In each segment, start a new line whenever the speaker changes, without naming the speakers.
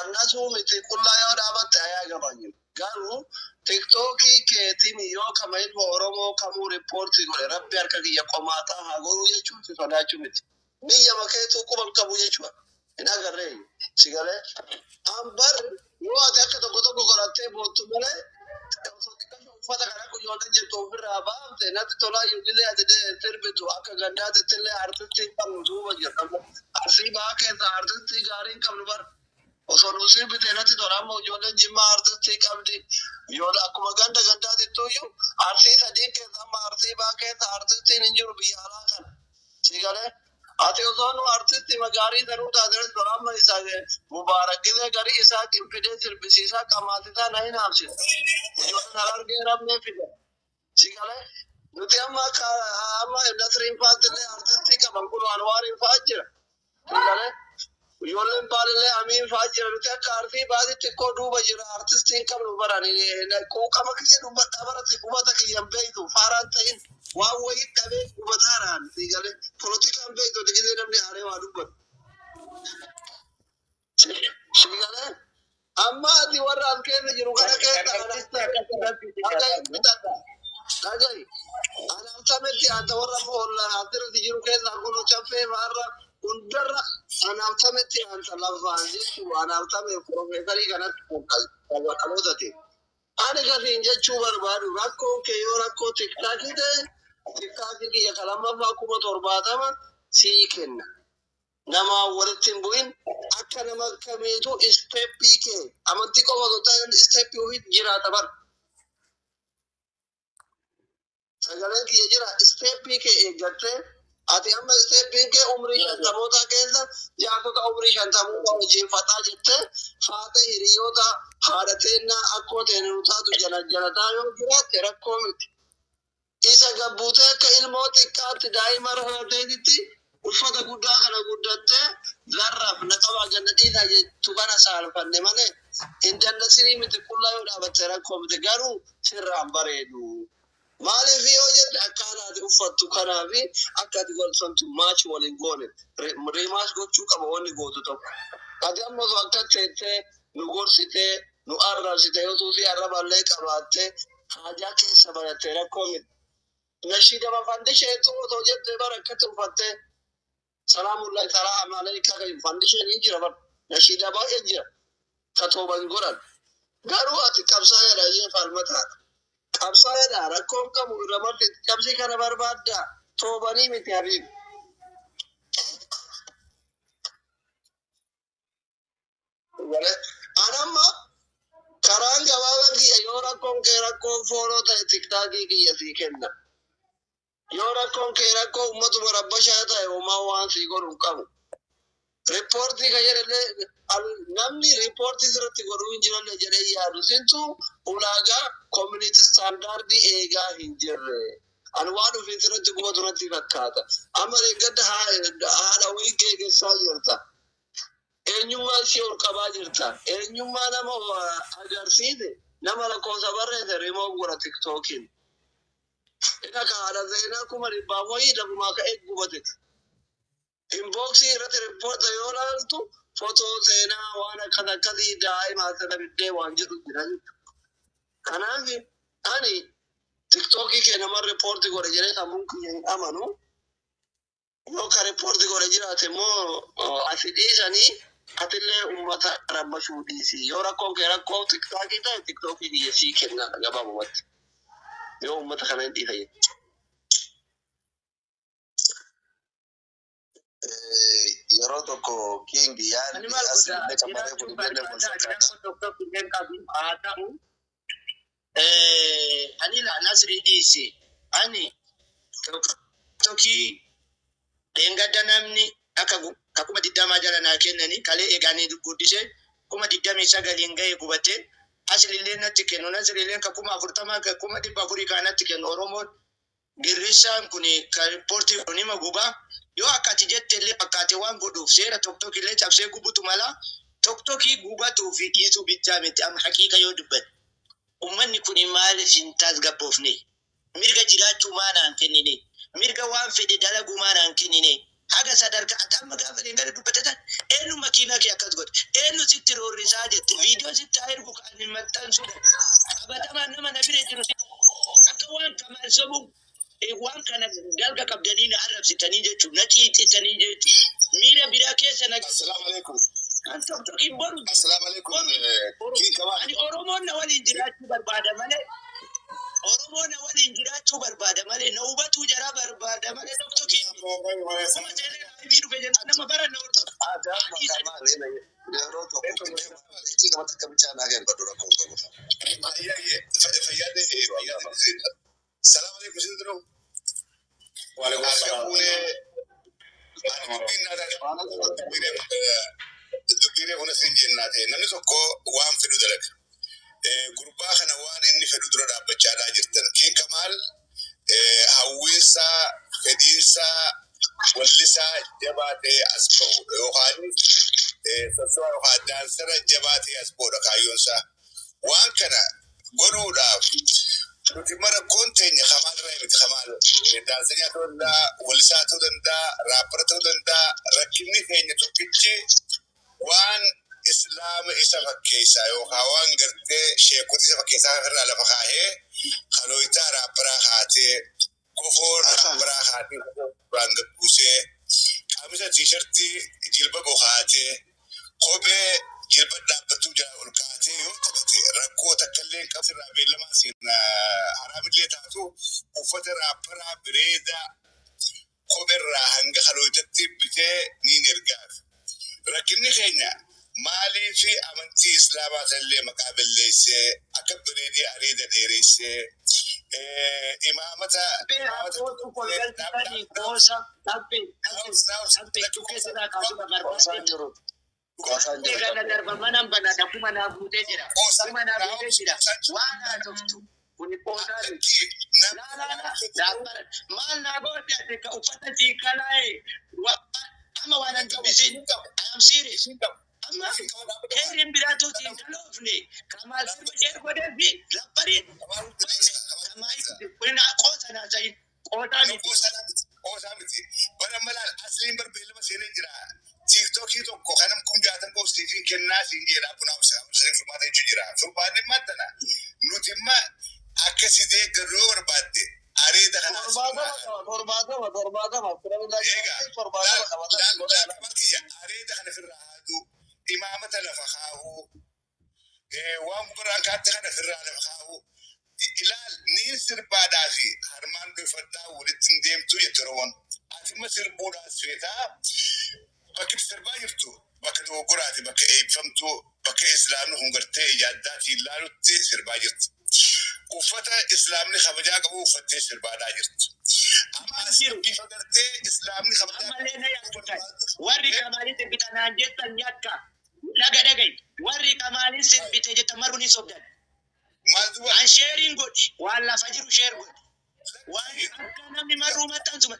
الناس هم تقول لا يا رابط يا جماعة قالوا تيك توكي كتيم يو كما يلو أورمو كمو ريبورت يقول ربي أركض يقوماتا هقولوا يشوف في فناجم بيا ما كيتو كم كبو يشوف هنا قرري سيقاله أمبر يو أذاك تقول قرأته بوتو مله فتا كنا كجولا جتو في الرابع تنات تولا يقولي هذا تربيتو أكا غندا تتلي أرتستي كمزوج جرب أرسيبا كذا أرتستي قارين كم نبر وصلوسي بتنات تولا موجودا جمع أرتستي كم دي يولا أكما غندا غندا تتويو أرسي سدين كذا ما أرسيبا كذا أرتستي نجور بيالا كان سيقاله أتيوزانو أرتستي مغاري درو تادر تولا ما إساقه مبارك كذا غاري إساق إمبيدنس البسيسا كماتيتا नहीं नाम से जो नरर के रब में फिर सिगाले नुतिया अम्मा नसरीन फातले आर्टिस्ट का बंकुल अनवार फाजर सिगाले योले पाले अमीन फाजर नुतिया कार्फी बादी टिको डू बजरा आर्टिस्ट का बरानी ने को कम के डू बराबर से बुबता के यंबे तो फारान तइन वा वही तबे बुबतारान सिगाले पॉलिटिक्स में तो दिखे हमने आरे वालू पर सिगाले أما دي ورا كذا جروكنا كذا أنا أمتمتي أنت ورا مول أنتر دي جروك كذا أقوله شافه مرة ودر أنا أمتمتي أنت لفظان جيشو أنا أمتمتي فروميكالي كانت كلو دتي أنا كذي إنجا شوبر بارو ركو كيو ركو تكتاكي ده تكتاكي كي يكلام ما فاكو تورباتا ما سيكنا nama walitin buin akka nama kamitu steppi ke amanti ko wagota steppi wit jira tabar sagalan ki jira steppi ke egatte ati amma steppi ke umri shantamota kesa jaako ka umri shantamu ko je fata jette fata hiriyota hadatena akkote nuta tu jalata yo jira terakkomit isa gabbute ka ilmoti kat daimar hadediti ufata guddaa kana guddatte zarraf naqaba jannatiidha jettu kana saalfanne malee hin jannatinii miti qullaa yoo dhaabatte rakkoo miti garuu sirraan bareedu maaliif yoo jette akkaataati uffattu kanaafi akka ati golfamtu maachi waliin goone rimaas gochuu qaba wanni gootu tokko ati ammas akka teettee nu gorsitee nu arrabsite yoo tuufi arraballee qabaatte haajaa keessa baratte rakkoo miti nashiida mafandisheetu otoo jettee bara akkatti uffattee سلام الله تعالى عليك كيف فانديشن يجرا بر نشيدا با يجرا كتوبن غورن غارو ات كبسا راجي فارمتا كبسا دا ركوم كم رمت كبسي كان برباد توبني متيابي ولا انا ما كران جواب دي يورا كون كيرا كون فورو تيك تاكي كي يسيكنا يورا كون كيرا كون مت مربشا تا وما وان سيغورو كم ريبورت دي غير نمني ريبورت سرت غورو انجنال جري يا رسنتو اولاغا كوميونيتي ستاندرد دي ايغا هنجر انوانو في سرت غو درتي فكاتا امر قد هذا ويكي سايرتا انيما سيور كباجرتا انيما نما اجرسيد نما لكو صبر ريمو غورا تيك توكين إذا كان زينا كم رباوي لما كأيك بوتك إنبوكسي رت ريبورت يولالتو فوتو زينا وانا كذا كذي داي ما تنا بدي وانجلو جراني أنا في أني تيك توكي كنا مر ريبورت يقول جري تامونك يأمانو يو كريبورت يقول جري أتمو أفيديش أني أتلي أمتا ربشو ديسي يورا كون كنا كون تيك توكي ده تيك توكي دي يسي كنا جابا موت يوم متخنين دي هي يراتكو كينج يعني أصل لك ما يقول بيننا مسكنا أني لا نسري ديسي أني توكي لينغا دنامني أكاغو كما ديدما جالانا كنني كالي إيغاني دوديسي كما ديدما يساغا لينغا يغوباتي asli lena tiken ona asli lena kakuma afurtama kakuma di bafuri kana tiken oromo girishan kuni ka porti oni maguba yo akati jette le akati wangu do sera toktok le chapse gubutu mala toktoki guba to fi itu bitamit am hakika yo dubbat ummanni kuni mal fintas gabofne mirga jiratu mana ankenine mirga wan fede dalagu mana ankenine haga sadarka atamma gaafa ingara dubbatan eenyu makiinaa kee akkas godhe eenyu sitti roorrisaa jette viidiyoo sitti ergu kan hin maxxansuudha qabatamaan nama na bira jiru akka waan kamaan sobu waan kana dalga qabdanii na arrabsitanii jechuun na xiixitanii jechuun miira biraa keessa na assalaamu alaikum kan tokkokin boru assalaamu alaikum ani oromoon na waliin jiraachuu barbaada malee oromoon na waliin jiraachuu barbaada malee na hubachuu jara barbaada malee tokkokin sama jedhee dhufe jenna nama bara na yeroo tokko itti gamata kabichaa naa gadi badura kun qabu fayyade salaam alaikum sidro wala salaam dubbiiree kuna siin jennaa ta'e namni tokko waan fedhu dalaga gurbaa kana waan inni fedhu dura dhaabbachaadhaa jirtan kiin kamaal hawwiinsaa fedhiinsaa wallisaa jabaatee as ba'u yookaan sassuwaa yookaan daansara jabaatee as ba'udha kaayyoonsaa waan kana godhuudhaaf nuti mara koonteenya kamaal irraa miti kamaal daansanyaa ta'uu danda'a wallisaa ta'uu danda'a raappara ta'uu danda'a rakkinni keenya tokkichi waan islaama isa fakkeessaa yookaan waan gartee sheekota isa fakkeessaa irraa lafa kaahee kalooyitaa raapparaa kaatee kofoon raapparaa kaatee waan gabbuusee qaamisa tiishartii jilba gokaatee kophee jilba dhaabbatuu jala ol kaatee yoo taphate rakkoo takkallee qabsirraa beellamaa siin haraamillee taatu uffata raapparaa bireedaa kopheerraa hanga kalooyitatti bitee niin ergaaf. Rakkinni keenya maalii fi amantii islaamaa ta'ellee maqaa balleessee akka bireedii areeda dheeressee imaamata kana darba mana bana da kuma na bude jira kuma na bude jira wana toftu kuni kodari mal na bude ka ufata ti kalae ama wana tobisi I am serious amma kerin birato ti kalofne kamal sirbe gode bi lapari kama kuna kosa na sai kota ni kosa miti bana malal aslin bar belma sene jira TikTok itu kok kanam kum jatan ko Stephen kenna sinjira kuna usah informata jira furbaade matana nutimma akaside garor badde areda kana forbada areda kana firahadu imamata lafakhahu wa mubran katta kana firah lafakhahu ilal ni sirbada fi harman do fadda wulitin demtu yetron atima sirbuda sweta bakki sirbaa jirtu bakka dogoraati bakka eebbifamtu bakka islaamni hungartee ijaaddaati ilaalutti sirbaa jirtu uffata islaamni kabajaa qabu uffattee sirbaadhaa jirtu amma bifa gartee islaamni kabajaa warri kamaaliin sirbitanii jettan yakka laga dhagay warri kamaaliin sirbite jettan maruu ni sobdan an sheeriin godhi waan lafa jiru sheer godhi waan akka namni maruu maxxansuma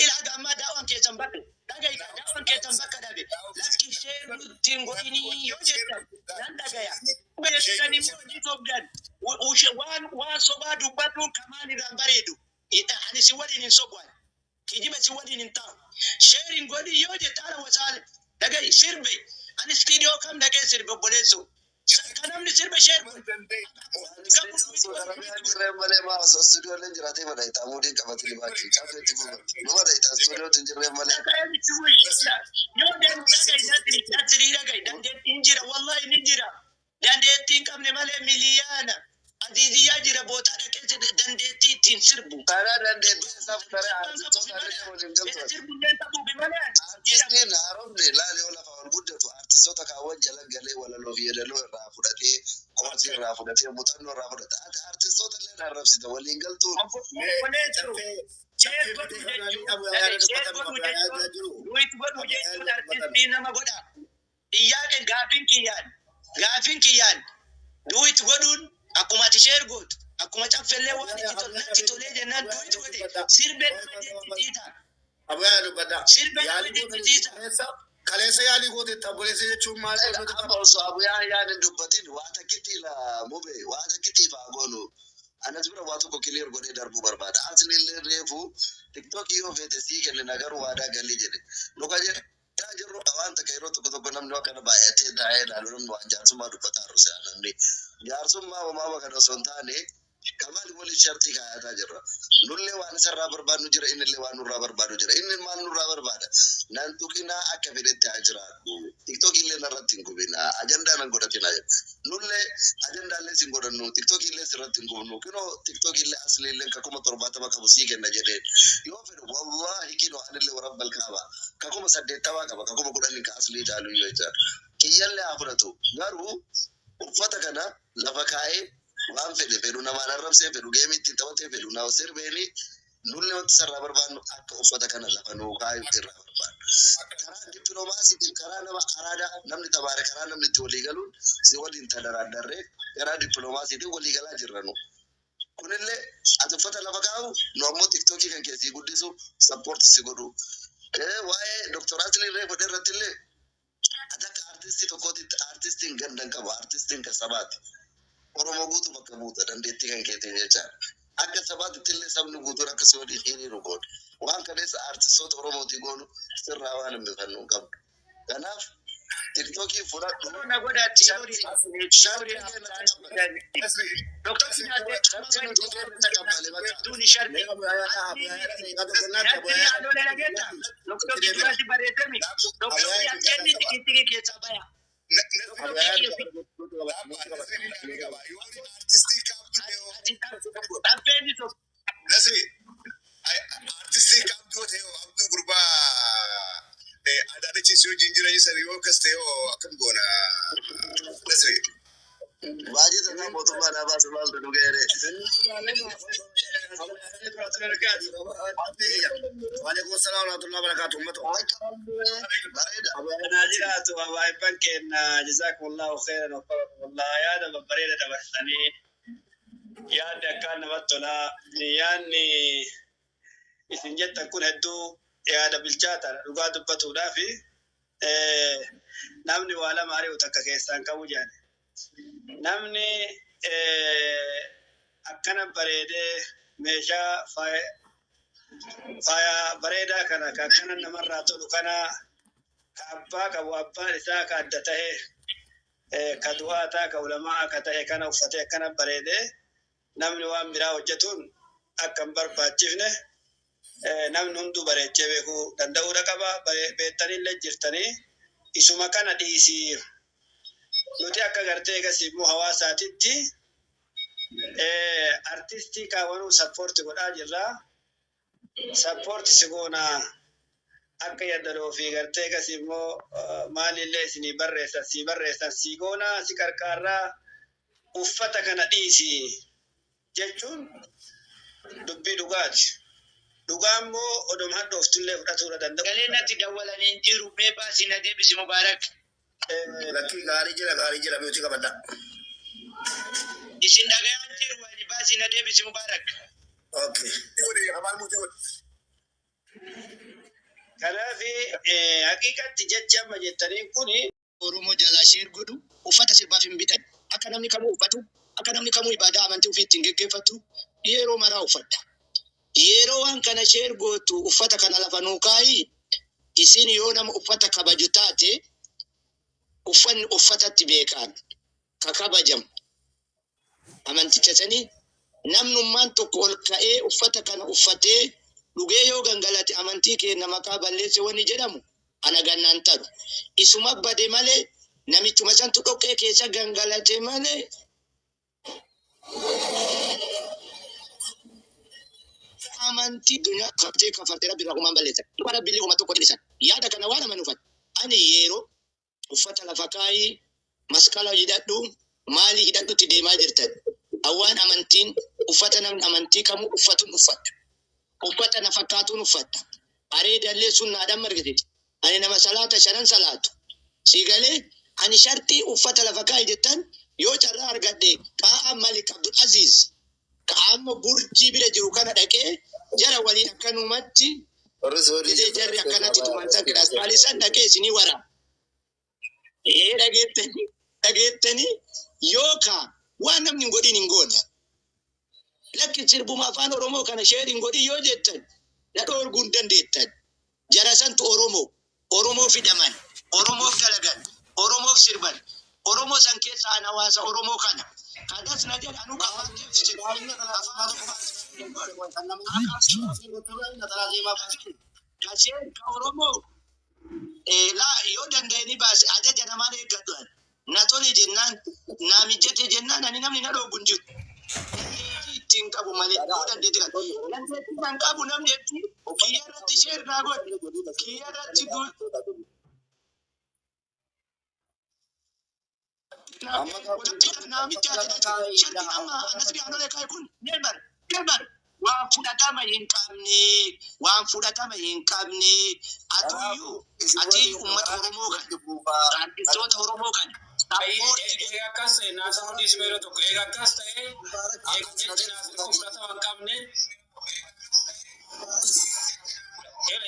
ilaaga ammaa daawwan keessan bakka dhagayta daawwan keessan bakka dhabe lakki sheeruutiin godhinii yoo jettan nan dhagaya beektanii immoo ni sobdan waan sobaa dubbatuun kamaan irraan bareedu ani si waliin hin sobwan kijiba si waliin hin taa'u sheeriin godhi yoo jettaala wasaale dhagay sirbe ani istiidiyoo kam dhagee sirbe obboleessu kanamni sirbe sheer malee maa osoo istiidiyooleen jiraatee madaytaa muudeen qabatanii baachuu chaafeetti nu madaytaa istiidiyootiin jirreen malee yoo dhagay dhagay dandeettiin jira wallahi ni jira dandeettiin qabne malee miliyaana aziziyyaa jira bootaa dhaqee dandeettii ittiin sirbu karaa dandeettii isaa futaree artistoota argee waliin galtu sirbullee tabuufi malee artistiin haaromne laalee ol lafa ol guddatu artistoota kaawwan jala galee walaloo fi yeedaloo irraa fudhatee koorsii irraa fudhatee muuxannoo irraa fudhata artistoota illee arrabsita waliin galtu nama godha iyyaaqe gaafin kiyyaan duwit godhuun akkuma ati sheer gootu akkuma caffallee waan natti tolee jennaan duwit godhe sirbee nama jettitiita sirbee nama jettitiita kaleessa yaalii goote tabboleessa jechuun maal amma osoo abuyaan yaalin dubbatin waa takkitti la mube waa takkitti faa goonu anas bira waa tokko kileer godhee darbuu barbaada asinillee reefu TikTok yoo feete sii kennina garuu waadaa galii jedhe. Luka jedhe yaa jirru waan takka yeroo tokko tokko namni akka baay'atee daa'ee ilaalu namni waan jaarsummaa dubbataa haruse namni jaarsummaa homaa kana osoo hin taane kamaan waliin shartii kaayataa jirra. Nullee waan isarraa barbaadnu jira innillee waan nurraa barbaadu jira. Inni maal nurraa barbaada? Nan tuqinaa akka fedhetti haa jiraatu. TikTok illee narratti hin gubinaa. Ajandaa nan godhatinaa jedha. Nullee ajandaallee sin godhannu. TikTok illee sirratti hin gubnu. Kinoo TikTok illee asliillee kakuma 70 qabu sii kenna jedheen. Yoo fedhu wallahi kinoo anillee warabbal kaaba. Kakuma 80 qaba. Kakuma 10 ka aslii caalu yoo jechaadha. Kiyyallee haa fudhatu. Garuu uffata kana lafa kaa'ee waan fedhu namaan arrabsee fedhu geemitti taphatee fedhu naa sirbeeni nullee wanti sarraa barbaadnu akka uffata kana lafa nuu kaayuu irraa barbaadnu. Karaa dippiloomaasiitiin karaa nama araadaa namni tabaare karaa namni itti walii galuun si waliin tadaraaddarree karaa dippiloomaasiitiin walii galaa jirra nu. Kunillee ati uffata lafa kaa'u nu ammoo TikTokii kan keessii guddisu sappoorti si godhu. Waa'ee Dr. Asli Ree godhe irratti illee ati akka artistii tokkootitti artistiin gandan qabu artistiin kan sabaati. Oromoo guutuu bakka buuta dandeettii kan keetiin jechaadha. Akka sabaatitti illee sabni guutuun akka si waliin hiriiru godhu. Waan kaneessa artistoota Oromootii goonu sirraa waan hin bifannu qabdu. Kanaaf TikTokii fudhadhu.
Artistic abduu ta'e abduu gurbaa adaadha ciisuu jinjira isa yoo kaste yoo akkam goona nasri
baay'ee tanaa mootummaa dhaabaa sumaal tu dhugeere.
Waalaikum salaam wa rahmatullahi wa barakatuh.
Bareeda.
Abana jiraatu abaayban kenna jazakumullahu khairan wa wallahi yaada bareeda dabarsanii yaadni akkaan namatti tola. Yaadni isin jettan kun hedduu yaada bilchaataadha dhugaa dubbatuudhaa fi namni waa lama ari'u takka keessaan qabu jedhan. Namni akkana bareedee meeshaa faaya bareedaa kana akkana namarraa tolu kana ka abbaa qabu abbaan isaa ka adda ta'e ka du'aataa ka ulamaa akka ta'e kana uffatee akkana bareedee namni waan biraa hojjetuun akka hin barbaachifne namni hunduu bareechee beekuu danda'uudha qaba. Beektaniillee jirtanii isuma kana dhiisii nuti akka gartee egas immoo hawaasaatitti artistii kaawwanuu sappoorti godhaa jirra. Sappoorti si goonaa akka yaddaloo fi gartee egas immoo maalillee isinii barreessan si goonaa si qarqaarraa uffata kana dhiisii jechuun dubbii dhugaati. Dhugaan immoo odom hadhooftullee fudhatuudha danda'u.
Galee natti dawwalanii jiru mee baasii na deebisi Mubaarak.
Lakkii gaarii jira beauty qabadha.
Isin dhagayaan jiru wani baasii na deebisi Mubaarak.
Okay.
Kanaaf haqiiqatti jecha amma jettanii kuni
Oromoo jalaa sheer godhu uffata sirbaaf hin bitan. Akka namni kamuu uffatu akka namni kamuu ibaadaa amantii ofii ittiin geggeeffatu yeroo maraa uffadha. Yeroo waan kana sheer gootu uffata kana lafa nuu kaayi isin yoo nama uffata kabaju taate uffanni uffatatti beekaan ka kabajam amanticha sanii namnummaan tokko ol ka'ee uffata kana uffatee dhugee yoo gangalate amantii keenya maqaa balleesse wanni jedhamu ana gannaan ta'u isuma bade malee namichuma santu dhoqqee keessa gangalate malee amantii dunya kaftee kafartee rabbi raqumaan balleessa. Bara billee uummata tokko jedhisan yaada kana waan amanuufan ani yeroo uffata lafa kaayii maskala hidhadhu maali hidhadhutti deemaa jirtan awwaan amantiin uffata namni amantii kamuu uffatuun uffata uffata na fakkaatuun uffata areedallee sunnaadhaan margite ani nama salaata shanan salaatu siigalee ani shartii uffata lafa kaayii jettan yoo carraa argadhe qaa'a Malik Abdul Aziz qaama burjii bira jiru kana dhaqee jara waliin akkanumatti jarri akkanatti tumansan kidaas maalisan dhaqee isinii waraana. Dhageettanii yookaan waan namni hin godhin hin goone. Lakki sirbuma afaan Oromoo kana sheer hin godhin yoo jettan Dador gundan deettan. Jarasantu Oromoo fidaman, Oromoo dalagan, Oromoo sirban, Oromoo san keessa hawaasa Oromoo kana. Kanas na jedha anu qabaatee kaseen ka Oromoo laa yoo danda'anii baase ajaja namaan eeggadhan. Na tole jennaan, na mijjate jennaan ani namni na dhoobu hin jiru. Ittiin qabu malee yoo dandeetti kan. Dandeetti kan qabu namni hedduu kiyya irratti ishee irraa godhe. Kiyya irratti waan fudhatama hin qabne atuyyuu ati uummata Oromoo kan artistoota Oromoo kan
akkas ta'e naasa'uun dhiismeera tokko akkas ta'e jechi naasa'uun fudhatama hin qabne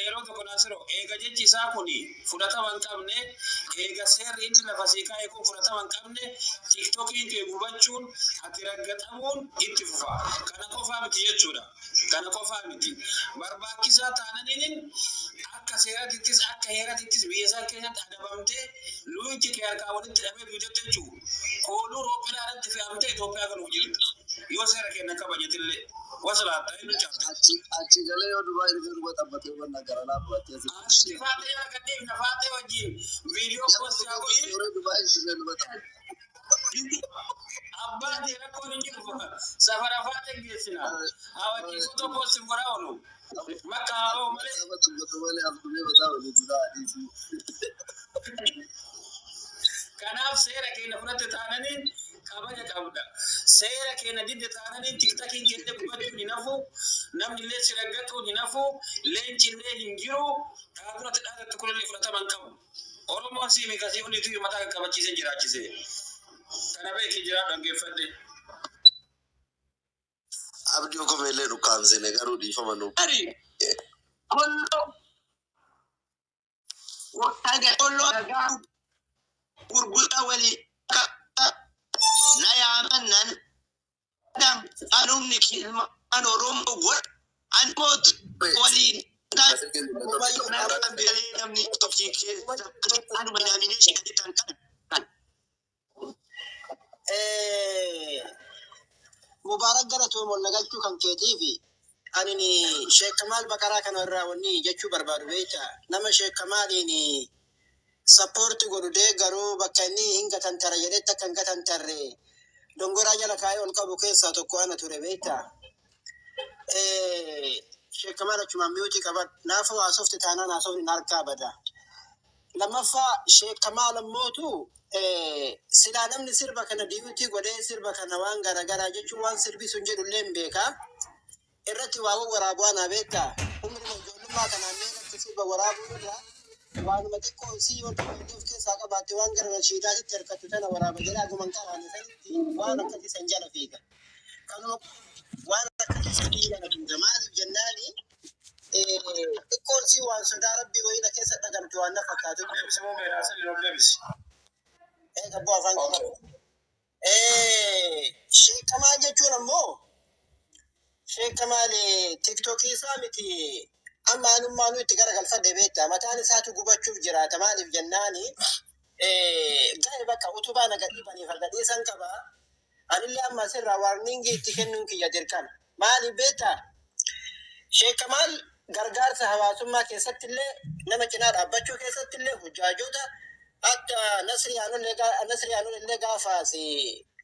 yeroo tokko naasiroo jechi isaa kun fudhatama hin qabne seerri inni lafa sii kaa'e kun fudhatama hin qabne tiktookiin kee gubachuun ati raggatamuun itti fufa. Kana qofaa miti jechuudha. Kana qofaa miti. Barbaachisaa taananiin akka seeratittis akka heeratittis biyya isaa keessatti adabamtee luunci kee harkaa walitti dhabee duudetti jechuudha. Kooluu Roophiyaa irratti fe'amtee Itoophiyaa galuuf jirti. Yoo seera kenna kabajatillee. Wasalaataa inni caafte.
Achi galee yoo Dubaay dhufee duba xabbatee wanna gara laafuu
Ati faatee yaa gaddeef na faatee wajjin viidiyoo poostii haa godhee.
Yeroo Dubaay dhufee duba xabbatee.
Abbaan ta'e rakkoon hin jiru safara faatee geessina. Hawwachiisota poostii godhaa oolu. Makka haa ta'u malee. Kanaaf seera keenya fudhatte taananiin kabaja qabda. Seera keenya didde taananiin tiktakiin keenya gubachuu hin hafu. Namni illee si raggatu hin hafu. Leenci illee hin jiru. Taagurratti dhaagatti kunillee fudhatama hin qabu. Oromoon siimi kasii hundituu mataa qabachiisee jiraachise. Kana beekii jiraa dhaggeeffadhe.
Abdii okomeellee dhukkaamsine garuu dhiifama nu.
Kollo dhagaa gurgurtaa walii na yaamannan anumni kilmaan Oromoo godha anmoot waliin namni tokkii keessa anuma naaminee gadi kan kan. Mubaarak galatoo mollagalchuu kan keetiifi ani Sheekh Kamaal Baqaraa kanarraa wanni jechuu barbaadu beekta. Nama Sheekh Kamaaliin sappoorti godhu garuu bakka inni hin gatantara jedhetti akka hin gatantarre dongoraa jala kaayee ol qabu keessaa tokko ana ture beekta. Sheekh Kamaal achumaan mi'uutii qaba. Naafa haasofte taanaan haasofni harkaa bada. Lammaffaa Sheekh Kamaal ammootu silaa namni sirba kana diimutii godhee sirba kana waan garaagaraa jechuun waan sirbi sun jedhullee hin beekaa. Irratti waa waraabuu ana beekta. Umri ijoollummaa kanaan meeqatti sirba waraabuu irraa waanuma xiqqoo isii yoo ta'u keessaa qabaatte waan gara rashiidaatitti hirkattu tana waraaba jedhaa guman qabaane sanitti waan akkasii san jala fiiga. Kanuma waan akkasii san jala fiiga maaliif jennaani xiqqoon sii waan sodaa rabbii wayina keessa dhagamtu waan na fakkaatu.
Deebisimuu beekaa sadi yoo deebisi.
Gabboo afaan qabu. Sheekh Kamaal jechuun ammoo Sheekh Kamaal tiktokii isaa miti amma anummaa nuti garagalfadhe beekta. Mataan isaatu gubachuuf jiraata maaliif jennaani ga'e bakka utubaa nagadhiibaniif argadhiisan qaba. Anillee amma asirraa waarningii itti kennuun kiyya dirqama. Maaliif beekta? Sheekh Kamaal gargaarsa hawaasummaa keessattillee nama cinaa dhaabbachuu keessattillee hujjaajota akka Nasriyaanollee gaafaas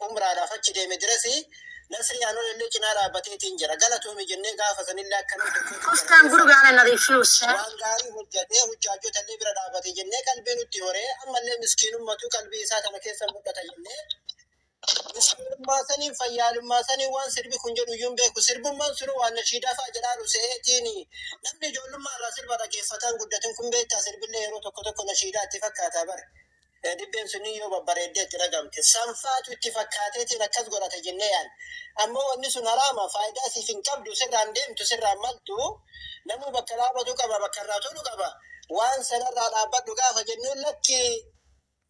umraadhaaf achi deeme dirasi Nasriyaanollee cinaa dhaabbateetiin jira. Galatoomi jennee gaafa sanillee akkana
Ustaan gurgaara nadiifiusa.
waan gaarii hojjetee hujjaajotallee bira dhaabbatee jennee qalbii nutti horee ammallee miskiinummatu qalbii isaa kana keessa mul'ata jennee miskiinummaa saniin fayyaalummaa saniin waan sirbi kun jedhu iyyuu hin beeku. Sirbummaan sunu waan nashiidaa fa'a jedhaa dhuseetiin namni ijoollummaa irraa sirba dhaggeeffataan guddatin kun beektaa sirbillee yeroo tokko tokko nashiidaa itti fakkaataa bare. Dibbeen sunii yoo babbareeddee itti dhagamte sanfaatu itti fakkaateetiin akkas godhate jennee yaadne. Ammoo wanni sun haraama faayidaa siif hin qabdu sirraan deemtu sirraan maltu namni bakka dhaabatu qaba bakka irraa tolu qaba. Waan sanarraa dhaabbadhu gaafa jennuun lakki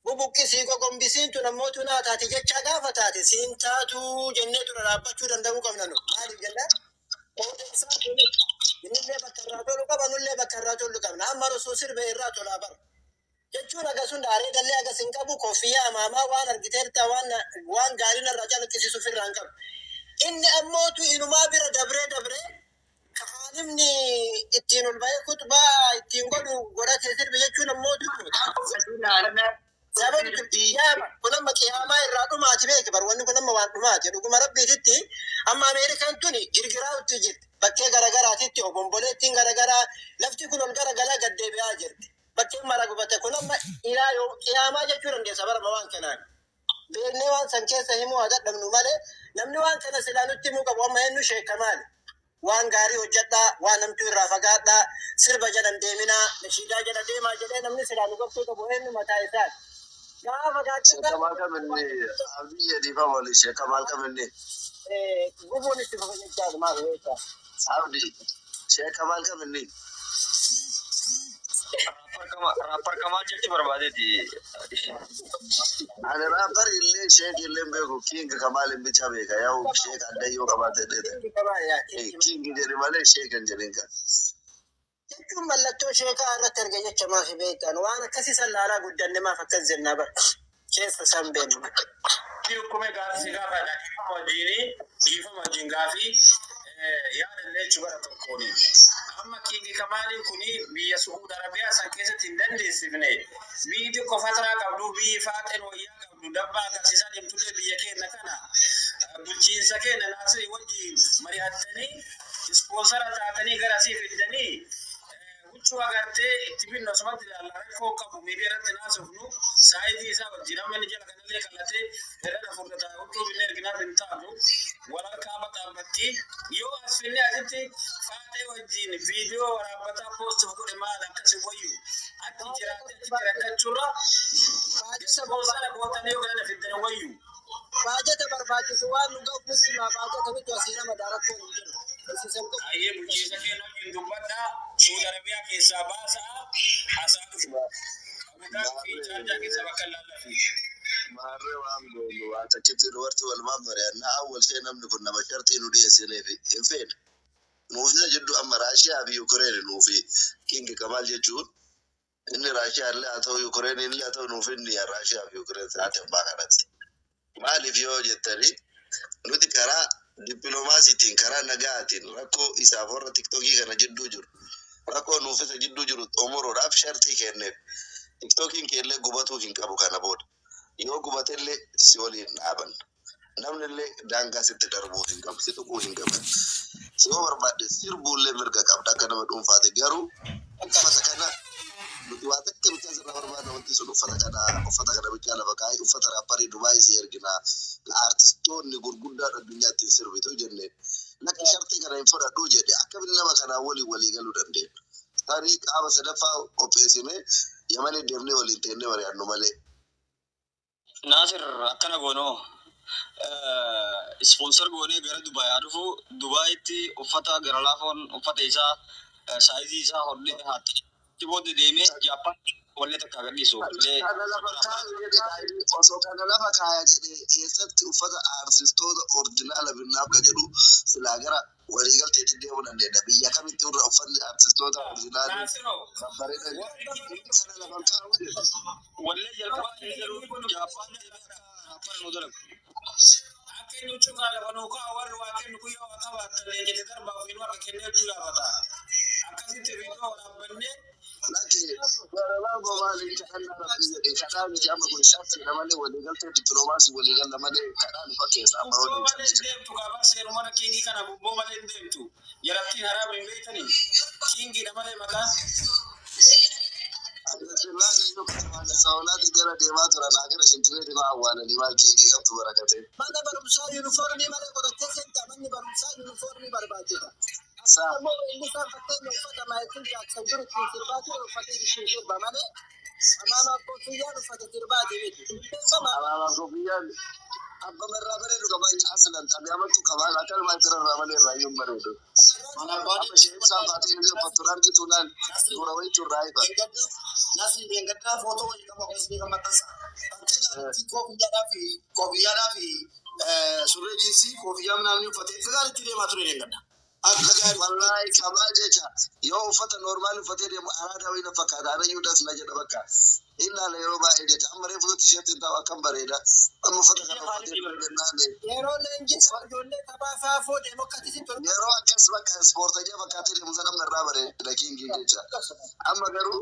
bubuqqisii qoqombisiintu namoota naa taate jecha gaafa taate siin taatu jennee dura dhaabbachuu danda'uu qabna nu. Maaliif jennaan? Inillee bakka irraa tolu qaba, nullee bakka irraa tolu qabna. Amma osoo sirba irraa tolaa bara. Jechuun akkasuma daaree gallee akkas hin qabu, koffiyyaa amaamaa waan argiteerta waan gaariin irraa calaqqisiisu ofirraa hin qabu. Inni ammootu inumaa bira dabree kaanimni ittiin ol bahee kutubaa ittiin godhatee sirbi jechuun ammootu sababni kun amma qiyaamaa irraa dhumaati beeki bar wanni kun amma waan dhumaati dhuguma rabbiititti amma Ameerikaan tuni girgiraa utti jirti bakkee garagaraatitti obomboleettiin garagaraa lafti kun ol garagalaa gad deebi'aa jirti bakkee mara gubate kun amma ilaa yoo qiyaamaa jechuu dandeessa barama waan kanaan beeknee waan san keessa himuu haa dadhabnu malee namni waan kana silaa nutti himuu qabu amma hennu sheeka maali waan gaarii hojjedhaa waan namtu irraa fagaadhaa sirba jedhan deeminaa nashiidaa jedha deemaa jedhee namni silaa nu gochuu qabu hennu mataa isaati.
Kamal kamenne abiyya difa wali Kamal kamenne
gubun itti fayyadamaa maal weeta
abdi Kamal kamenne
rapper Kamal jetti barbaadeti
ana rapper ille Sheikh ille beko King Kamal bicha beka yaw Sheikh adayyo qabate dede King jedhi male Sheikh jedhinka
jechuun mallattoo sheekaa irratti arga jecha maafi beekan waan akkasii sallaalaa guddanne maaf akkas jennaa bar keessa san beenu.
Akkuma gaaffii gaafadha dhiifama wajjin gaaffii yaadallee chubara tokkooni. Amma King Kamaliin kuni biyya Suud Arabiyaa san keessatti hin dandeessifne biyyi xiqqoo fataraa qabdu biyyi faaxeen wayyaa qabdu dabbaa agarsiisaa deemtullee biyya keenya kana bulchiinsa keenya naasii wajjin mari'attanii ispoonsara taatanii gara asii fidanii huccuu agartee itti binnu asumatti ilaallaa rakkoo qabu miidiyaa irratti naasofnu saayitii isaa wajjin amma inni jala kanallee qallatee irra fudhata huccuu binnee erginaaf hin taatu walharkaa baxaabatti yoo as finne asitti faaxee wajjin viidiyoo waraabbataa poostuuf godhe maal akkasi wayyu atti jiraate achitti rakkachuurra ispoonsara gootanii yoo galana fiddan wayyu.
Baajata barbaachisu waan nu gahu muslimaa baajata miti asiira madaarakkoon hin jiru.
Ayyee bulchiinsa keenya wajjin dubbadhaa Suud Arabiyaa keessaa baasaa haasaa dhufu. Abuudhaan fi Chaarjaa keessa bakka laallafi.
Maarree waan goonu waan takkitti dubartii wal maamari'annaa awwal ishee namni kun nama shartii nu dhiyeessineef hin feene. Nuufisa jidduu amma Raashiyaa fi Yukureen nuufi King Kamal jechuun inni Raashiyaa illee haa ta'u Yukureen illee haa ta'u nuuf inni Raashiyaa fi Yukureen sa'aatii abbaa kanatti. Maaliif yoo jettanii nuti karaa dippiloomaasiitiin karaa nagaatiin rakkoo isaaf warra tiktokii kana jidduu jiru rakkoo nuufisa jidduu jiru xumuruudhaaf shartii kenneef tiktokiin keellee gubatuu hin qabu kana booda yoo gubateillee si waliin dhaaban namnillee daangaa sitti darbuu hin qabu si tuquu hin qaban si yoo barbaadde sirbuullee mirga qabda akka nama dhuunfaate garuu uffata kana nuti waa takka bitaa sirraa barbaadna wanti sun uffata kana bichaa lafa kaa'ee uffata raapparii Dubaayii si erginaa artistoonni gurguddaa addunyaatti sirbitu jennee lakki shartii kana hin fudhadhuu jedhe akkamitti nama kanaa walii galuu dandeenya. Tarii qaama sadaffaa qopheessinee Yamanii deemnee waliin teennee mari'annu malee.
Naasir akkana goonoo ispoonsar goonee gara Dubaay dhufu Dubaayitti uffata gara laafoon uffata isaa saayizii isaa hodhee haati. Tibooti deemee Jaappaan wallee takka agarsiisu.
Osoo kana lafa kaayaa jedhee eessatti uffata artistoota orjinaala binnaaf ka jedhu silaa gara waliigalteetti deemuu dandeenya. Biyya kamitti irra uffanni artistoota orjinaalii babbareeda kana lafa kaa'uu jedhu.
Wallee jalqabaa Jaappaan nu dalagu.
Akka inni uccukaa lafa nuukaa warri waa kennu guyyaa waa qabaatan leenjete darbaa ofiin warra kennee hojii gaafata. Akkasitti viidiyoo waraabannee
laki garabaa gomaaliin kadhannaa rabbi jedhee kadhaa miti amma kun shaffii namalee waliigaltee dippiloomaasii waliigala malee kadhaa nufa keessa amma
bubboo malee deemtu gaafa seerumana kiingii kana bubboo malee deemtu jalattiin haraab hin beekanii kiingiidha malee maqaan.
Saawulaati jala deemaa turan agarra shintimeeti maa awwaalanii maal kiingii qabtu barakate.
Mana barumsaa yuunifoormii malee godhattee seenta manni barumsaa yuunifoormii barbaachisa. Ammoo inni isaan fakkeenya uffata Maayikel Jaaksan jiru ittiin sirbaa ture uffatee ittiin sirba malee amaama koofiyyaan uffata sirbaatii miti.
Amaama koofiyyaan abbama irraa bareedu qaba aslan tabii amantu qaba akka maayitira irraa malee irraa iyyuu bareedu. Amma isheen isaa baatee illee uffattu argitu naan dura wayitu irraa ifa.
Nasi bengaddaa footoo wayii qaba ofiisni kan maxxansa. Koofiyyaadhaa fi surree jiinsii koofiyyaa naannoo uffatee figaan itti deemaa ture bengadda.
والله كما جيتا يوم فتى نورمال فتى دي أرادا وين فكاد أنا يودس نجد بكا إلا ليوم أيدي أما ريفض تشيرت أنت وكم بريدا أما فتى كان فتى بالنادي
يرو لنجي سجولة تباسا فود مكاتي
يرو أكسبك سبورت جا بكاتي مزنا من رابر لكن جيتا أما غيره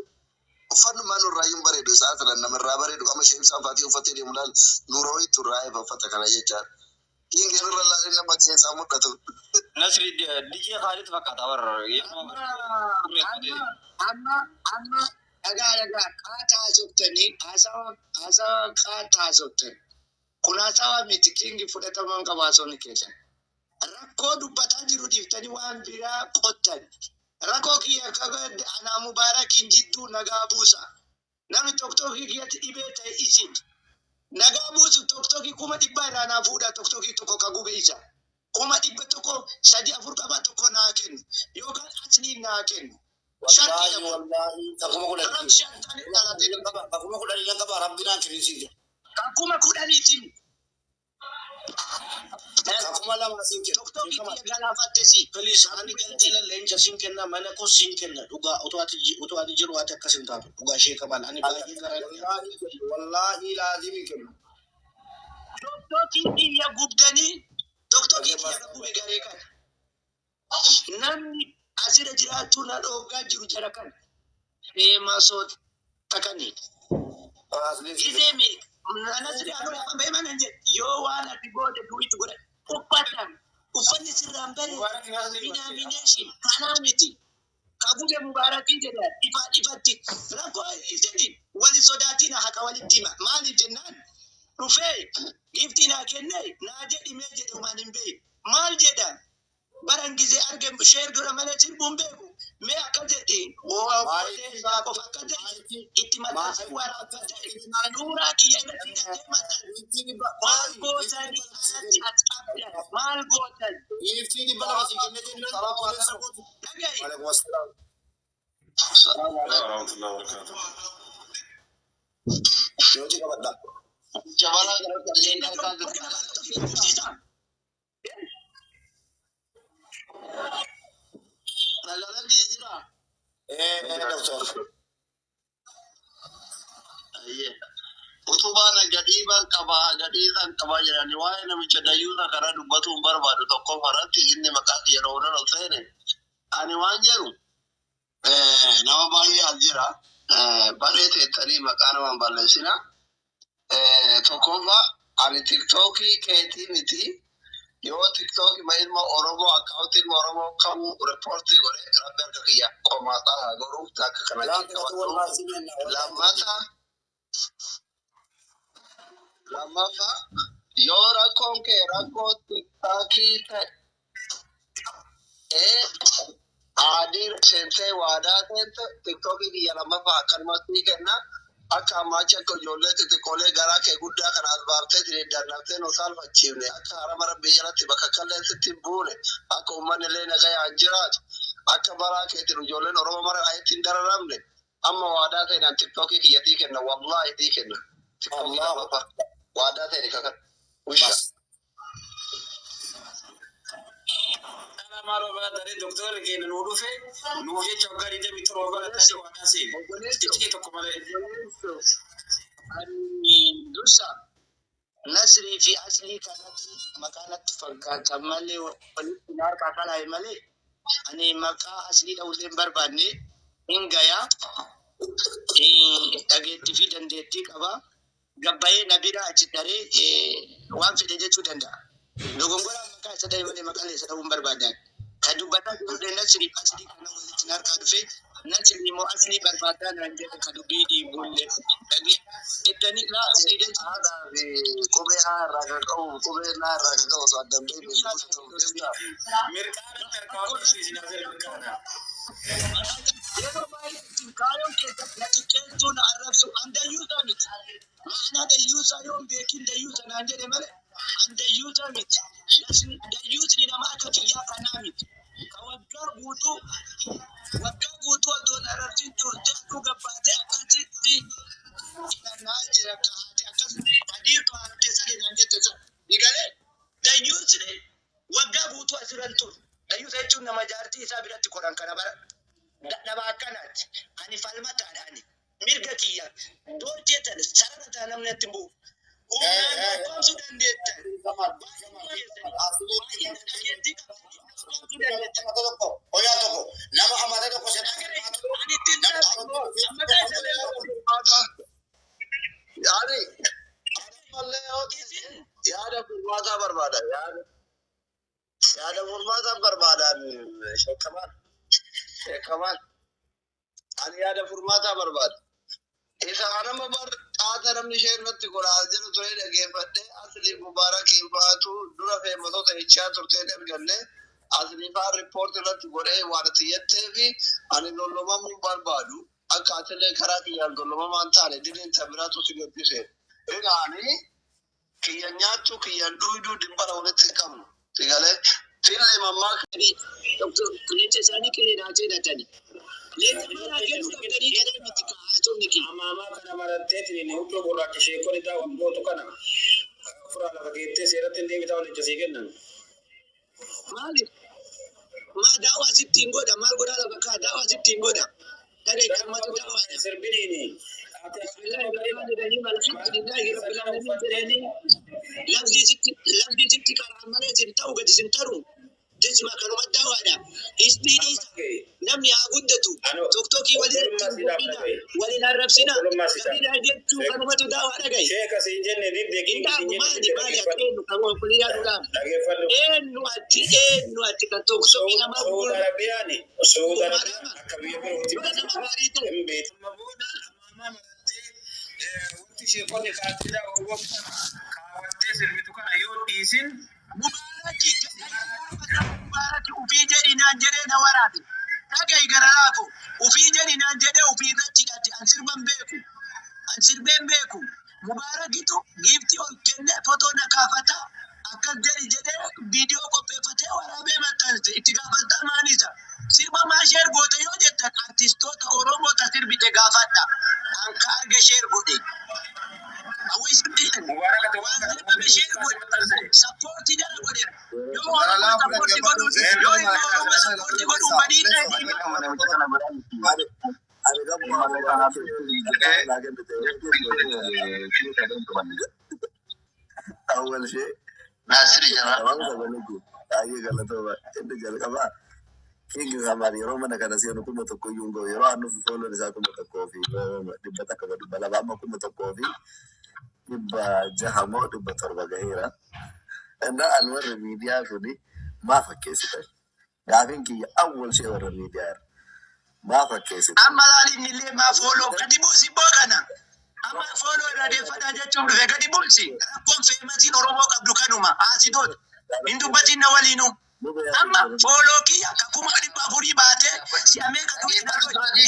فن ما نرايم بريدو ساعتنا نمر رابر دو أما شيء سافاتي وفتى دي ملال نوروي تراي ففتى كان جيتا كينج نور الله لنا بكين سامو كتو
نسري ديجي خالد فقط اور
أما أجا كاتا سوتني أسا كاتا سوتني كنا سوا ميتينغ فودا من كباسون كيسا ركو دبتا جرو ديفتني وان بيرا قطن ركو كي أكاد أنا مبارك جدو نجابوسا نامي توكتوكي كيات إبتا إيشين نجابوس توكتوكي كوما تبارا نافودا توكتوكي توكو كاغوبيسا كوما تبتوكو سادي أفريقيا باتوكو ناكن يوكان أصلي ناكن
والله تقوم كل تقوم كل اللي ينتبه ربنا كريسي
كاكوما كوداني تيم
تقوم لا ما سينك
توكتوكي كلا فاتسي
بليز أنا كنت لين سينكنا ما نكو سينكنا دوغا أوتواتي جرو أتكسم تابو دوغا شيء كمان أنا باقي والله لازم يكمل
توكتوكي يا غوبغاني توكتوكي يا غوبغاريكا نامي asira jiratu na doga jiru jarakan maso takani izemi nasiri anu ambe mananje yo wana tibode duitu gore upatan ufanye sirambere ina mination kanamiti kabuje mubaraki jeda ifati rako izeni wali sodatina haka wali tima mali jennan rufe giftina kenne na jadi meje de manimbe mal jedan barangize argem share dura manatin bumbeku me akadeti o akadeti itimata wara akadeti dura ki yana timata mal gotani mal gotani
يفتيني بلا بس يكمل السلام عليكم وعليكم السلام
السلام عليكم ورحمة الله وبركاته.
يوجي كبدا
jabala lenda
نجالك يجرا دكتور أيه utubana gadiba gadidan kaba jirani waye na micha dayuda kara dubatu barbadu to ko farati inni makati yarona no fene ani wanjeru nama bali aljira balete tari makana man balesina to kova ani tiktoki keti miti yo tiktoki mailma oromo account ilma oromo kam report gore rabber ka kiya komata goru tak kana lamata yora konke rako tiktaki te adir sente wada te tiktoki ki yalama fa kanmati kenna aka macha ko jolle te kole gara ke gudda kana albarte dire danate no salva chimne aka aramara bejala te bakakalle te timbune aka umane le na gaya anjirat aka barake te jolle no roba mara ayatin dararamne amma wada te na tiktoki ki yati kenna wallahi ti kenna Allah ba wada te ni kaka wisha
أنا ما ربنا داري دكتور كي نوروفه نوجي شوكاري ده بيتر وبلا تاني وانا سي تيجي تكمل
دوسا نسري في أصلي كانت مكانت فكانت مالي والنار كاكلا مالي أني مكان أصلي دولين برباني إن جايا أجت في دندتي كبا جباي نبيرا أشتري وان في دجاج تودندا لوغونغورا مكان سداي مالي مكان ليس دولين بربادا كدوبتا دولين نسري أصلي كانوا والنار كادفي نسري مو أصلي بربادا نانجي كدوبيدي بولي إتني لا أصلي
هذا في كوبيها راكاكو كوبينا راكاكو سوادم بي
مركان تركاو شيء نازل مركانا
يلو باي تكايو كده نتكلم نعرف عند يوزاميت معنى ده يوزا يوم بيكين ده يوزا نانجي ده ماله عند يوزاميت ده يوز لنا ما أكتر يا كناميت كوكر بوتو دون عرفتين تورتكو قبادة أكتر ناجي كهاتي أكتر كدير كهاتي سالي نانجي تسا بيقاله ده يوز له وقع بوتو أسرانتون ده يوز jechuun nama jaartii isaa biratti qoran kana bara dadhabaa akkanaatti ani falmataadhaani mirga kiyya doorjee tan sarara taa namni itti bu'u. Qoomsuu dandeettan.
Hoyaa tokko nama amata tokko yaada furmaataa barbaada. Yaada furmaataa barbaadan sheekamaan ani yaada furmaataa barbaada. Isa anama xaata namni ishee irratti godhaa jiru ture dhaggeeffadhee asliif mubaarakiin fa'aatu dura fe'amtoota hichaa turteen erganne asliifaa riippoortii irratti godhee waan xiyyattee fi ani lollomamuun barbaadu akka atilee karaa kiyyaan lollomamaan taane diriirta biraatu si gabbise. Egaani kiyya nyaachuu kiyyan dhuyduu dimbara walitti qabnu figalee fillee mammaa
Qilleensa isaanii qilleenaatee dhatani.
Amaamaa kana maratteetiin huccuu gurraacha sheekonni daawwan gootu kana furaa lafa geettee seeratti hin deebitaa waliin jasii kennan.
Maali? Maa daawwaa sitti hin godha? Maal godhaa lafa kaa daawwaa sitti hin godha? Daree gammadu daawwaadha.
Sirbiniini.
Lafti sitti karaa malee sin ta'u gadi sin taru. Tesima kanuma daawwaadha. Isbiidii namni haa guddatu. Tokkokkii waliin arrabsina. Gabiidhaa jechuu kanumatu daawwaadha gahi.
Sheeka siin jenne dibdeekin.
Maali akkeenyu kan waliin yaadudhaan. Eenyu atti kan tokko sobii namaa
Saudi Arabiyaani. Saudi Arabiyaan akka biyya birootti.
nama gaarii ta'u.
Hin beekama booda amaamaa marattee wanti sheekonni kaartiidhaa orgooftan kaawwattee sirbitu kana yoo dhiisin
Mubaaraki ufii jedhi naan jedhee na waraabe. Dhagahi gara laafo ufii jedhi naan jedhee ufii irratti hidhate an sirbeen beeku. Mubaarakitu giiftii ol kennee fotoo na kaafata akkas jedhi jedhee viidiyoo qopheeffatee waraabee maxxanse itti gaafataa maanisa. Sirba maa sheer goote yoo jettan artistoota Oromoota sirbite gaafadha. An ka arge sheer godhe. Awwii sirbite.
Mubaaraka
Waan sirbame sheer godhe. Sappoortii dhala godhe. Yoo Oromoo sappoortii godhu yoo Oromoo sappoortii godhu badii
awwal shee Nasiri jara baay'ee galatoomaa inni jalqabaa kingi samaari yeroo mana kana seenu kuma tokko iyyuu ngoo yeroo annuuf fooloon isaa kuma tokkoo fi dhibba takka dhibba lama amma kuma tokkoo fi dhibba jaha moo dhibba torba gaheera. Inna an warra miidiyaa kuni maa fakkeessitan gaafin kiyya awwal shee warra miidiyaa maa fakkeessitan.
Amma laaliin illee maa fooloo gadi buusi boo kana. Amma fooloo irraa deeffadhaa jechuun dhufe gadi buusi. Rakkoon feemasiin Oromoo qabdu kanuma haasitoota. Hin dubbatiin na waliinu. Amma fooloo kiyya akka kuma dhibba afurii baatee si'amee kan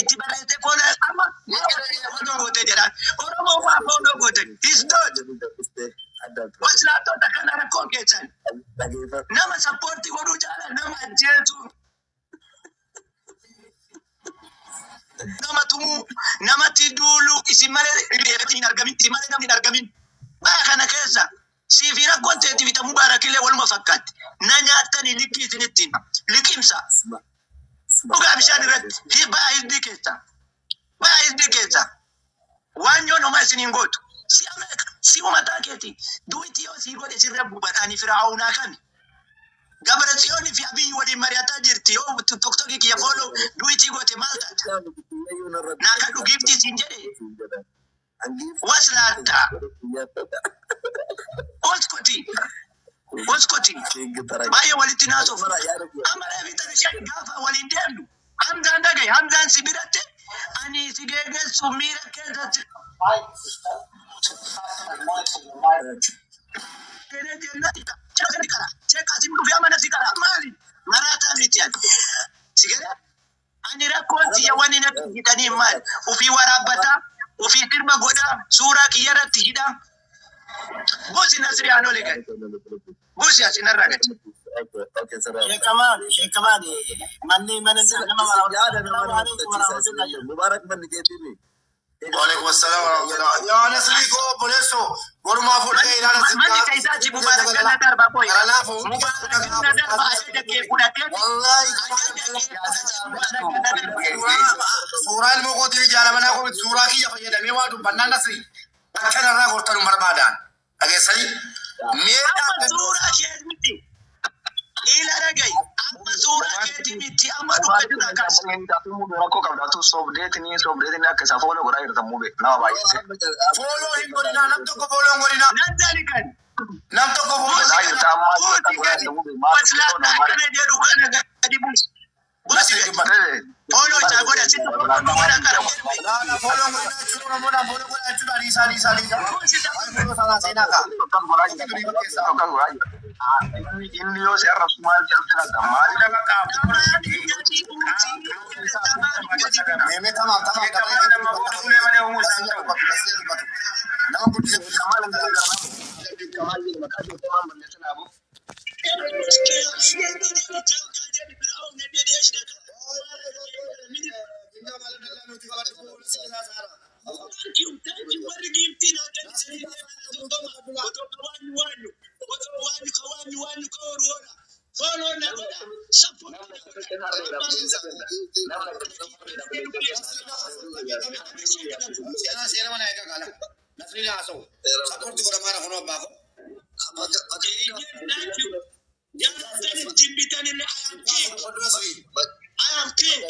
itti barreessee fooloo amma fooloo goote jedhaan. Oromoo maa fooloo goote. Hisdoot. Waslaattota kana rakkoon keessan. Nama sappoortii godhuu caala nama ajjeesu. Nama tumuu, namatti duulu, isin malee hin argamin, isin malee namni hin argamin. Baa kana keessa siifi rakkoon ta'etti bitamuu Mubaarakiillee waluma fakkaatti. Na nyaatanii liqii isinittiin liqimsa. Dhugaa bishaan irratti baa hizbii keessa. Baa hizbii keessa. Waan yoon homaa isin hin gootu. Si umataa keeti. Duwiti yoo sii godhe sirra buufatanii firaa'uunaa kami. Gabratsiyoonii fi Abiyyi waliin mari'ataa jirti yoo tokkokkii kiyya fooloo duwiti goote maal taata? Naa kan dhugiifti siin jedhe. Waslaatta. Oskoti. Baay'ee walitti naasuuf. Amaree bitan isheen gaafa waliin deemnu. Hamzaan dhagaye. Hamzaan si biratte. Ani si geeggeessu miira keessatti. Cekasim dhufee mana si karaa maali? Maraataa miti ani. Si galee? Ani rakkoon xiyya wanni na hidhanii maali? Ufii waraabbataa, ufii sirba godhaa, suuraa kiyya irratti hidhaa. Buusi Nasiri Anoole gadi. Buusi asinarraa gadi.
Sheekamaan manni mana nama Mubaarak manni keetii
وعليكم السلام ورحمة الله. يا نسريكو بوليسو ورما فوق إلى
Mani kaisa ji mubarak kana darba boy.
Aralafu.
Mubarak kana darba aje ke kudate.
والله سورة المقودي رجال منا كم سورة كي يفعل دمي وادو بنان نسري أكثر الرا قرطان مربادان أجي سري مية
Amma sura ke miti. Ila ragai. Amma sura ke miti amma duka duka kashi.
follow him gorina nam to ko follow gorina
Nan dalikan.
nam to ko follow
Wasla na kana je duka na gadi bus.
nasri dimbata
Polo ta goda sin ko goda kara.
la follow gorina churu na mona follow gorina churu risa follow sala sena ka meme tamam sena mana ka kala nasri na aso support ko mara kono ba ko
I am king.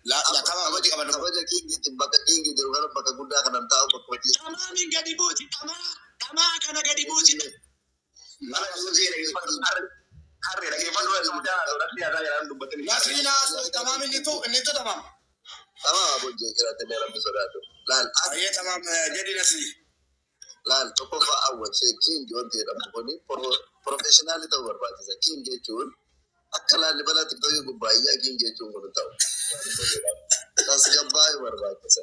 la kama abadi kama ndo
Kabaja kingi timbaka kingi jirugara baka gunda kana ntao baka maji.
Tamamin gadi buti, tama kana gadi buti.
nasri na aso tamam nitu tamam
Ama abu je kira tene rambi sodato. Lal
aye tamam jadi nasri
lal toko fa awal se kingi wonte da mukoni professional to barbati sa kingi chun akala ni bala tikto yu gubaya kingi chun ko taw. Tas gabay barbati sa.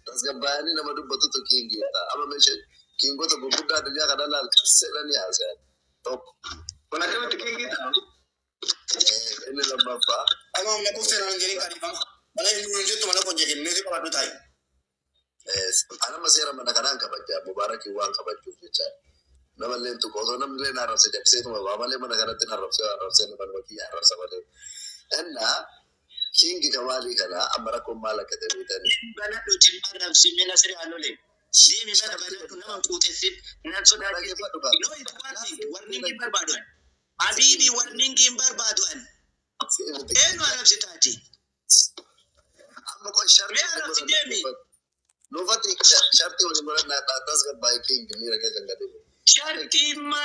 Tas gabay ni na madu batu to kingi ta. Ama meshe kingo to bubuda dunya kada lal kasela ni asa. Top.
kuna kama kingi ta
Ini lamba fa.
ama mna kufena ngeni kali bang wala ni nje to mala ko je ni ko adu tai
Ana masera mana kanan ka baca mubaraki wan ka baca ficha. Nama len tu kodo nam len arab se jab se to baba le mana kanan tin arab se na banwa ki arab sa bale. Enna kingi kamali kana amara ko mala ka tabi tani.
Bana do tin arab si mena sere alole. Si mi bana bana to naman kutesip nan so da ke
Fadu ba.
no it warning ki barbaduan. Habibi warning ki barbaduan. Eno arab si tati.
Amma ko sharti.
Me arab si demi.
No fati sharti wani mara na tas ga bai kingi mira ka ganga de.
Sharti ma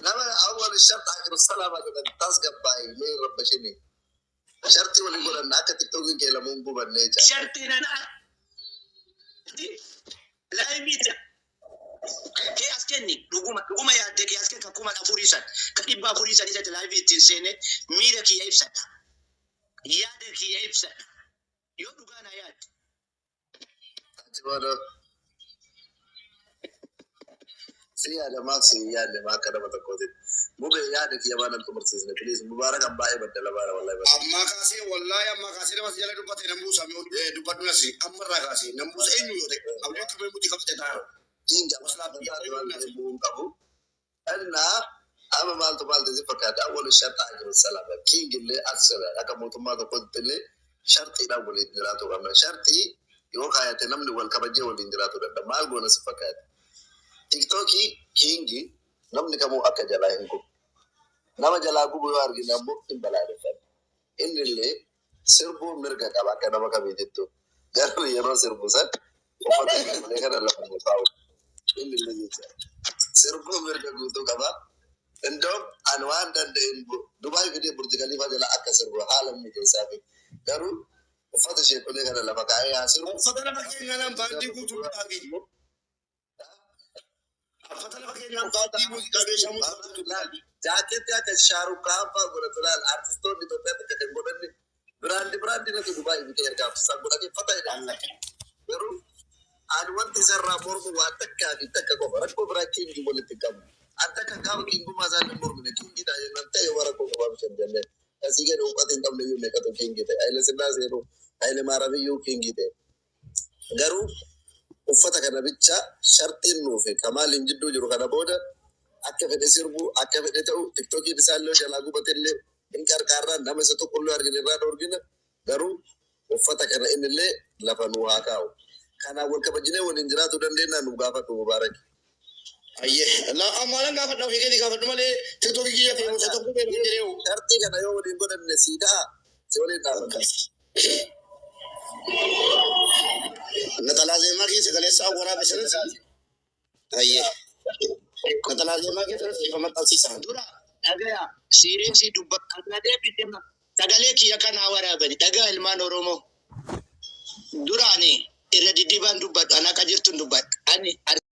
Nama awal shart akhir salama ka tas ga bai me rabba shini. Sharti wani mara na ka tiktok ke la mungu banne cha.
sharti na la imita. Ke askenni duguma ya de ke asken ka kuma na furisan. Ka dibba furisan ita ta live tin sene mira ki yaifsa. Ya de ki yaifsa. Yo dugana ya.
Wala siya da masu ya da maka da mata kodin mu bai ya da kiya banan kuma sai ne please mubarakan ba ai badda labara wallahi ba
amma ka sai wallahi amma ka sai da masu jala dubata nan musa mi dubatu nasi amma ra ka sai nan musa enyu yote abu ka bai muti ka fita taro
inga masala da ya da wannan mu kabu anna amma mal to mal da zifaka da awwalu sharta ajru salama kingille asala aka mutum ma da kodin sharti da wuli dirato amma sharti yo kaya te namni wal kabaje wal indirato da mal gona sifaka tiktoki kingi namni kamu aka jala hinko nama jala gubu war gi nambo imbala de fa indille serbo mirga kaba kana maka bidetto garu yero serbo sat o fata le kana la fa fawo indille yita serbo mirga guto kaba endo anwan dan de dubai gede burj khalifa jala aka serbo halam ni sabi garu o fata she ko le kana la fa kaya serbo
fata la bakke ngana bandi ku tu ta gi fata la bakke ngana bandi ku ka be shamu
jaket ya ke Shahrukh Khan pa guratulan artist to dito pet ke ngodan ni brand na to Dubai bi ter ka sa godan ni fatay Allah pero an wanti sarra morgo wa takka di takka ko rak ko brakin di bolit kam ataka kam king bu mazal morgo ne king di da yan tay wara ko wa sen delle Asii gadi uffata hin qabne iyyuu meeqatu kiingii ta'e. Haile Sillaasee Haile Maaramiyyuu kiingii ta'e. Garuu uffata kana bicha shartiin nuufi kamaaliin jidduu jiru kana booda akka fedhe sirbu akka fedhe ta'u tiktookiin isaallee jalaa gubatillee hin qarqaarraa nama isa tokkollee argine irraa dhoorgina garuu uffata kana innillee lafa nu haa kaa'u. Kanaaf wal kabajinee waliin jiraatu dandeenya nu gaafadhu Mubaarak. Ayyee ammaan gaafadhu ofii keetii gaafadhu malee tiktookii kiyya fi musa tokko beeku hin jireewu. Shartii kana yoo waliin godhanne siidaa si waliin dhaabata. Natalaa Zeemaa keessa galeessaa waraabessan. Ayyee. Natalaa Zeemaa keessa sifa maxxansiisan.
Dura dhagaya siireesii dubbata deebitema sagalee kiyya kanaa waraabani dhagaa ilmaan Oromoo. Duraani irra diddiibaan dubbadhu ana akka jirtu dubbadhu ani